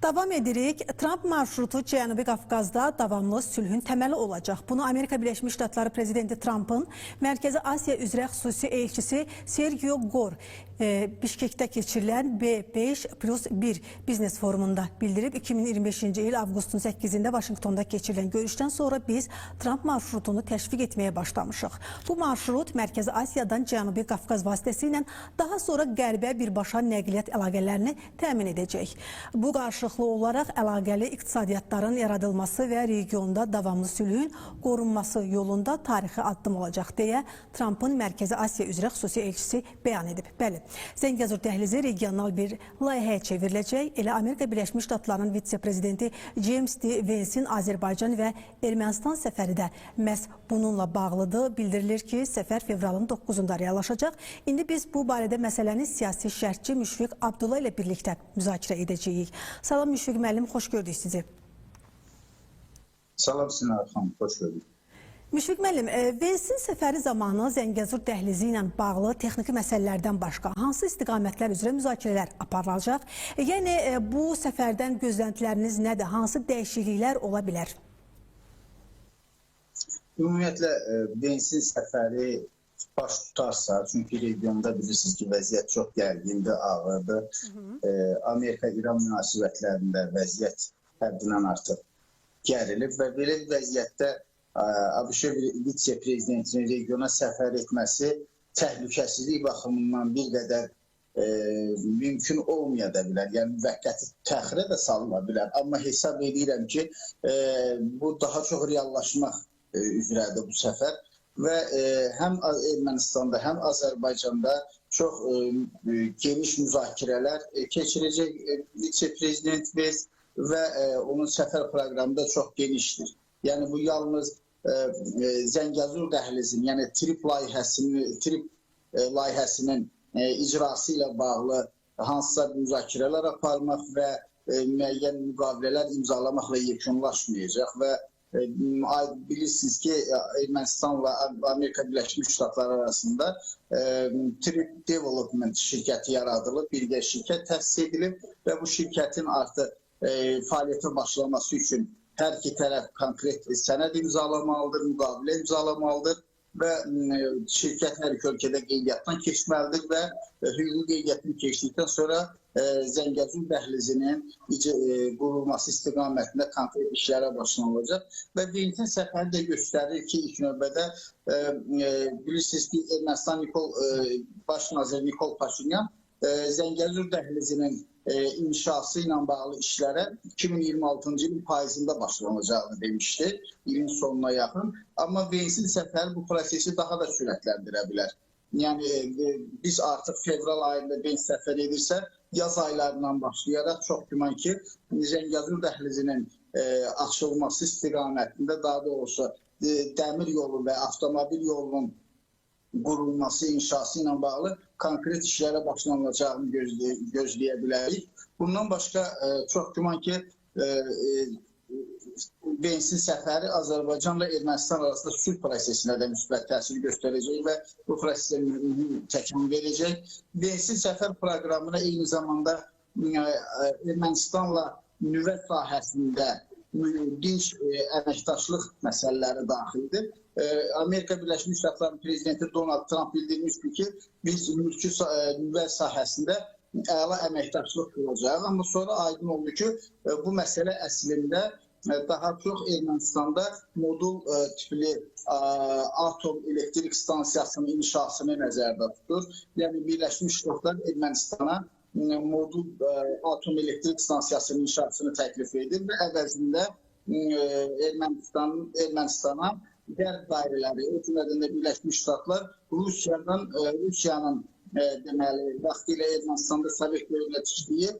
Davam edirik. Trump marşrutu Cənubi Qafqazda davamlı sülhün təməli olacaq. Bunu Amerika Birləşmiş Ştatları Prezidenti Trump'ın Mərkəzi Asiya üzrə xüsusi elçisi Sergio Gor Bişkekdə keçirilən B5+1 biznes forumunda bildirib. 2025-ci il avqustun 8-də Vaşinqtonda keçirilən görüşdən sonra biz Trump marşrutunu təşviq etməyə başlamışıq. Bu marşrut Mərkəzi Asiyadan Cənubi Qafqaz vasitəsilə daha sonra qərbə birbaşa nəqliyyat əlaqələrini təmin edəcək. Bu qarşılıqlı olaraq əlaqəli iqtisadiyyatların yaradılması və regionda davamlı sülhün qorunması yolunda tarixi addım olacaq deyə Trump'ın Mərkəzi Asiya üzrə xüsusi elçisi bəyan edib. Bəli, Zəngəzur dəhlizi regional bir layihəyə çevriləcək. Elə Amerika Birləşmiş Ştatlarının vitse-prezidenti James D. Vance'in Azərbaycan və Ermənistan səfəri də məhz bununla bağlıdır. Bildirilir ki, səfər fevralın 9-da reallaşacaq. İndi biz bu barədə məsələni siyasi şərhçi Müşfiq Abdullah ilə birlikdə müzakirə edəcəyik. Salam Müşfiq müəllim, xoş gördük sizi. Salam Sinan xanım, xoş gördük. Müşfiq müəllim, Vance'in səfəri zamanı Zəngəzur dəhlizi ilə bağlı texniki məsələlərdən başqa hansı istiqamətlər üzrə müzakirələr aparılacaq? Yəni bu səfərdən gözləntiləriniz nədir? Hansı dəyişikliklər ola bilər? Ümumiyyətlə Vance'in səfəri baş tutarsa, çünki regionda bilirsiniz ki, vəziyyət çox gərgindir, ağırdır. Amerika-İran münasibətlərində vəziyyət həddindən artıq gərilib və belə bir vəziyyətdə ABŞ vitse-prezidentinin regiona səfər etməsi təhlükəsizlik baxımından bir qədər mümkün olmaya da bilər. Yəni müvəqqəti təxirə də salına bilər. Amma hesab edirəm ki, bu daha çox reallaşmaq üzrədir bu səfər. Və həm Ermənistanda, həm Azərbaycanda çox geniş müzakirələr keçirəcək vitse-prezident Vance və onun səfər proqramı da çox genişdir. Yəni bu yalnız Zəngəzur dəhlizinin, yəni TRIP layihəsinin icrası ilə bağlı hansısa müzakirələr aparmaq və müəyyən müqavilələr imzalamaqla yekunlaşmayacaq və bilirsiniz ki, Ermənistanla Amerika Birləşmiş Ştatları arasında TRIP Development şirkəti yaradılıb, birgə şirkət təsis edilib və bu şirkətin artıq fəaliyyətə başlaması üçün hər iki tərəf konkret sənəd imzalamalıdır, müqavilə imzalamalıdır və şirkət hər iki ölkədə qeydiyyatdan keçməlidir və hüquqi qeydiyyatını keçdikdən sonra Zəngəzur dəhlizinin qurulması istiqamətində konkret işlərə başlanılacaq. Və Vance'in səfəri də göstərir ki, ilk növbədə bilirsiniz ki, Ermənistan baş naziri Nikol Paşinyan Zəngəzur dəhlizinin inşası ilə bağlı işlərə 2026-cı ilin payızında başlanacağını demişdi, ilin sonuna yaxın. Amma Vance'in səfəri bu prosesi daha da sürətləndirə bilər. Yəni biz artıq fevral ayında Vance səfər edirsə, yaz aylarından başlayaraq çox güman ki, Zəngəzur dəhlizinin açılması istiqamətində, daha doğrusu dəmir yolu və avtomobil yolunun qurulması, inşası ilə bağlı konkret işlərə başlanılacağını gözləyə bilərik. Bundan başqa çox güman ki, Vance'in səfəri Azərbaycanla Ermənistan arasında sülh prosesinə də müsbət təsir göstərəcək və bu prosesə mühüm təkan verəcək. Vance'in səfər proqramına eyni zamanda Ermənistanla nüvə sahəsində dinc əməkdaşlıq məsələləri daxildir. Amerika Birləşmiş Ştatları Prezidenti Donald Trump bildirmişdir ki, biz mülki nüvə sahəsində əla əməkdaşlıq olacaq. Amma sonra aydın oldu ki, bu məsələ əslində daha çox Ermənistanda modul tipli atom elektrik stansiyasının inşasını nəzərdə tutur. Yəni Birləşmiş Ştatlar Ermənistana modul atom elektrik stansiyasının inşasını təklif edir və əvəzində Ermənistana qərb dairələri, o cümlədən də Birləşmiş Ştatlar Rusiyanın deməli, vaxtilə Ermənistanda Sovet dövlətçiliyi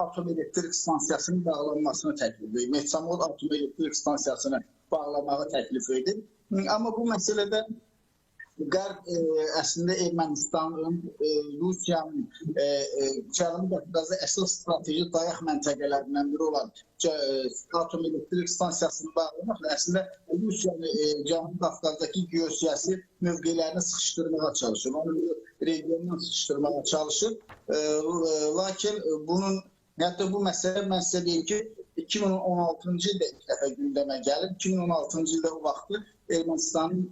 atom elektrik stansiyasının bağlanmasını təklif edir. Meçamod atom elektrik stansiyasını bağlamağı təklif edir. Amma bu məsələdə Qərb əslində Ermənistanın, Rusiyanın Cənubi Qafqazda əsas strateji dayaq məntəqələrindən biri olan atom elektrik stansiyasını bağlamaqla əslində Rusiyanı Cənubi Qafqazdakı geosiyasi mövqelərini sıxışdırmağa çalışır. Onu regiondan sıxışdırmağa çalışır. Lakin bunun Hətta bu məsələ mən sizə deyim ki, 2016-cı ildə ilk dəfə gündəmə gəlib. 2016-cı ildə o vaxtı Ermənistanın,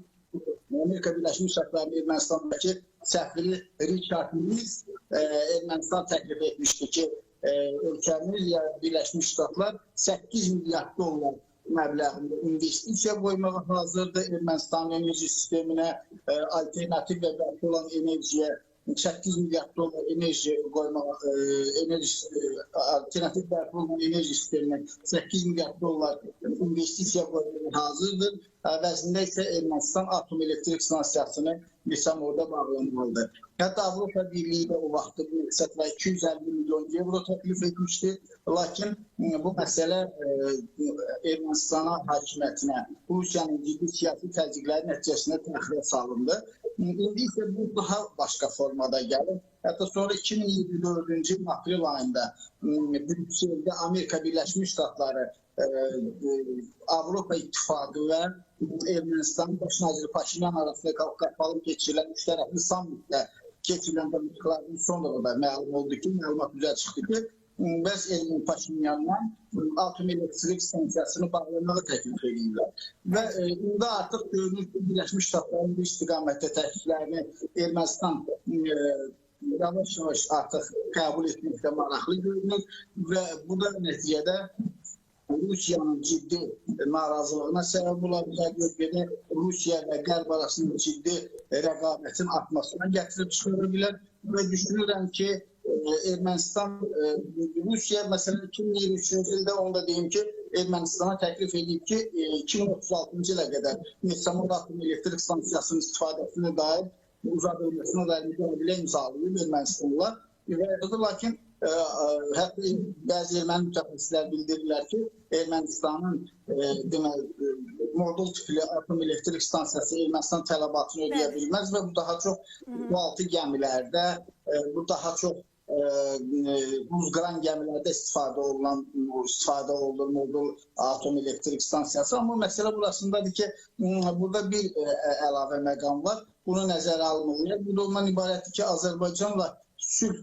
Amerika Birləşmiş Ştatlarının Ermənistandakı səfiri Richard Mills Ermənistan təklif etmişdi ki, ölkəmiz, yəni Birləşmiş Ştatlar 8 milyard dollar məbləğində investisiya qoymağa hazırdır. Ermənistanın enerji sisteminə alternativ və bərpa olan enerjiyə 8 milyard dollar enerji qoymağa, alternativ bərpa olan enerji sisteminə 8 milyard dollar investisiya qoymağa hazırdır. Əvəzində isə Ermənistan atom elektrik stansiyasını desəm orada bağlanmalıdır. Hətta Avropa Birliyi də o vaxtı bu məqsədlə 250 milyon euro təklif etmişdi. Lakin bu məsələ Ermənistana hakimiyyətinə, Rusiyanın ciddi siyasi təzyiqləri nəticəsində təxirə salındı. İndi isə bu daha başqa formada gəlir. Hətta sonra 2024-cü il aprel ayında Brükseldə Amerika Birləşmiş Ştatları, Avropa İttifaqı və Ermənistan baş naziri Paşinyan arasında qapalı keçirilən müştərəkli sammitdə keçirilən danışıqlardan sonra da məlum oldu ki, məlumat üzrə çıxdı ki, bəs Erməni Paşinyandan atom elektrik stansiyasını bağlamağı təklif edirlər. Və indi artıq görünür ki, Birləşmiş Ştatların bu istiqamətdə təkliflərini Ermənistan yavaş-yavaş artıq qəbul etməkdə maraqlı görünür və bu da nəticədə Rusiyanın ciddi narazılığına səbəb ola bilər, Rusiya və Qərb arasında ciddi rəqabətin artmasına gətirib çıxara bilər və düşünürəm ki, Ermənistan, Rusiya məsələn 2023-cü ildə onu da deyim ki, Ermənistana təklif edib ki, 2036-cı ilə qədər Nesamod atom elektrik stansiyasının istifadəsinə dair uzadılmasına dair müqavilə imzalayıb Ermənistanlar. Lakin hətta bəzi erməni mütəxəssislər bildirirlər ki, Ermənistanın modul tipli atom elektrik stansiyası Ermənistan tələbatını ödəyə bilməz və bu daha çox bu altı gəmilərdə, bu daha çox buzqıran gəmilərdə istifadə olunur modul atom elektrik stansiyası. Amma məsələ burasındadır ki, burada bir əlavə məqam var. Bunu nəzərə alınmalıdır. Bu da ondan ibarətdir ki, Azərbaycanla sülh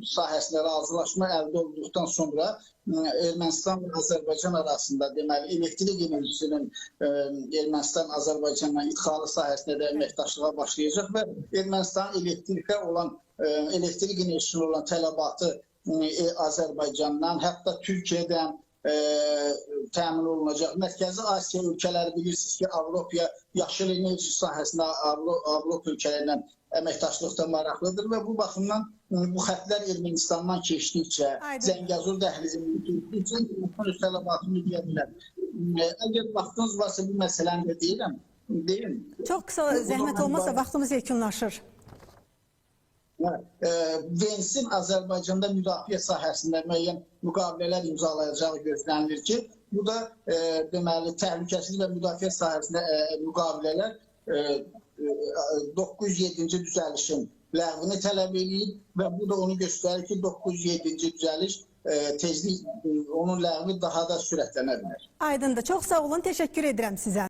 sahəsində razılaşma əldə olduqdan sonra Ermənistan və Azərbaycan arasında deməli elektrik enerjisinin Ermənistan-Azərbaycanla idxalı sahəsində də əməkdaşlığa başlayacaq və Ermənistanın elektrik enerjisinin olan tələbatı Azərbaycandan, hətta Türkiyədən təmin olunacaq. Mərkəzi Asiya ölkələri bilirsiniz ki, Avropa yaşıl enerji sahəsində Avropa ölkələrlə əməkdaşlıqda maraqlıdır və bu baxımdan bu xətlər Ermənistandan keçdikcə, Zəngəzur dəhlizinin keçdikcə Ermənistan öz tələbatını ödəyə bilər. Əgər vaxtınız varsa bu məsələni də deyim. Çox qısa zəhmət olmasa vaxtımız yekunlaşır. Vensin Azərbaycanda müdafiə sahəsində müəyyən müqavilələr imzalayacağı gözlənilir ki, bu da deməli təhlükəsizlik və müdafiə sahəsində müqavilələr 907-ci düzəlişin ləğvini tələb edib və bu da onu göstərir ki, 907-ci düzəliş tezlik, onun ləğvi daha da sürətlənə bilər. Aydındır. Çox sağ olun. Təşəkkür edirəm sizə.